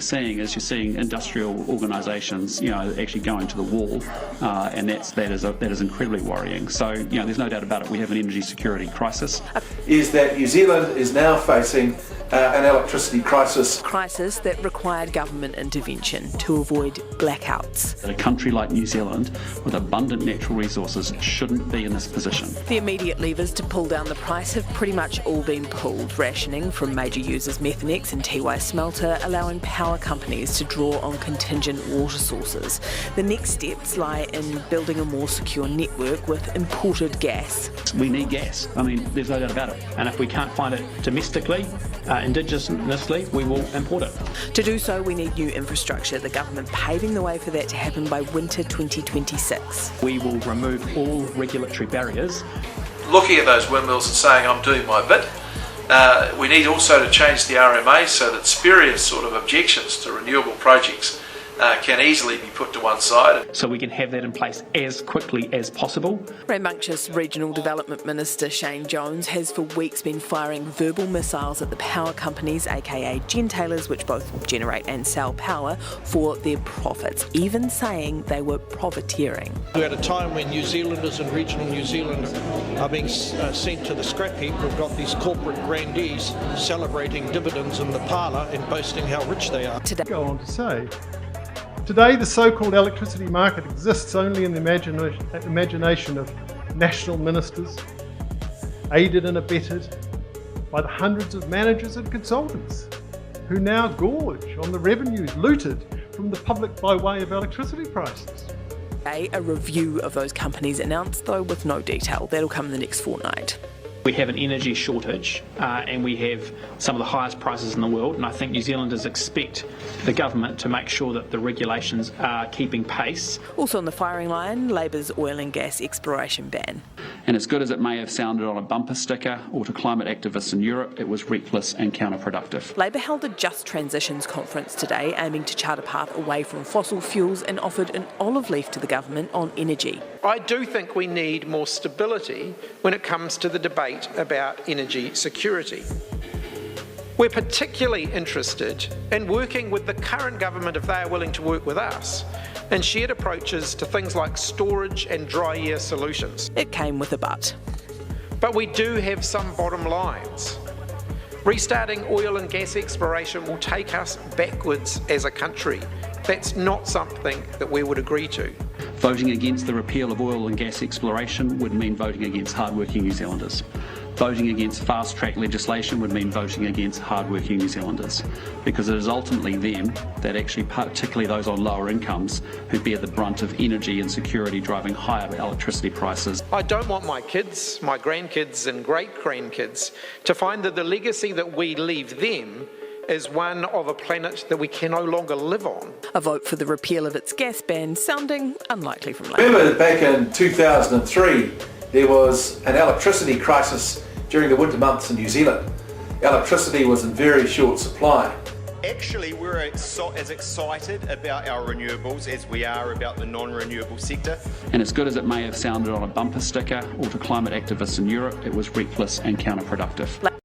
you're seeing industrial organisations, actually going to the wall, and that is incredibly worrying. So, there's no doubt about it. We have an energy security crisis. Is that New Zealand is now facing an electricity crisis. Crisis that required government intervention to avoid blackouts. A country like New Zealand, with abundant natural resources, shouldn't be in this position. The immediate levers to pull down the price have pretty much all been pulled. Rationing from major users Methanex and Tiwai Smelter, allowing power companies to draw on contingent water sources. The next steps lie in building a more secure network with imported gas. We need gas. There's no doubt about it. And if we can't find it domestically, indigenously, we will import it. To do so, we need new infrastructure, the government paving the way for that to happen by winter 2026. We will remove all regulatory barriers. Looking at those windmills and saying, I'm doing my bit. We need also to change the RMA so that spurious sort of objections to renewable projects can easily be put to one side. So we can have that in place as quickly as possible. Rambunctious Regional Development Minister Shane Jones has for weeks been firing verbal missiles at the power companies, aka gentailers, which both generate and sell power, for their profits, even saying they were profiteering. We're at a time when New Zealanders and regional New Zealand are being sent to the scrap heap. We've got these corporate grandees celebrating dividends in the parlour and boasting how rich they are. Go on to say, today the so-called electricity market exists only in the imagination of national ministers, aided and abetted by the hundreds of managers and consultants who now gorge on the revenues looted from the public by way of electricity prices. A review of those companies announced, though with no detail. That'll come in the next fortnight. We have an energy shortage and we have some of the highest prices in the world, and I think New Zealanders expect the government to make sure that the regulations are keeping pace. Also on the firing line, Labour's oil and gas exploration ban. And as good as it may have sounded on a bumper sticker or to climate activists in Europe, it was reckless and counterproductive. Labour held a Just Transitions conference today, aiming to chart a path away from fossil fuels, and offered an olive leaf to the government on energy. I do think we need more stability when it comes to the debate about energy security. We're particularly interested in working with the current government, if they are willing to work with us, and shared approaches to things like storage and dry air solutions. It came with a but. But we do have some bottom lines. Restarting oil and gas exploration will take us backwards as a country. That's not something that we would agree to. Voting against the repeal of oil and gas exploration would mean voting against hardworking New Zealanders. Voting against fast-track legislation would mean voting against hardworking New Zealanders, because it is ultimately them that actually, particularly those on lower incomes, who bear the brunt of energy insecurity driving higher electricity prices. I don't want my kids, my grandkids and great-grandkids to find that the legacy that we leave them is one of a planet that we can no longer live on. A vote for the repeal of its gas ban sounding unlikely from Labour. Remember back in 2003, there was an electricity crisis during the winter months in New Zealand. Electricity was in very short supply. Actually, we're as excited about our renewables as we are about the non-renewable sector. And as good as it may have sounded on a bumper sticker or to climate activists in Europe, it was reckless and counterproductive.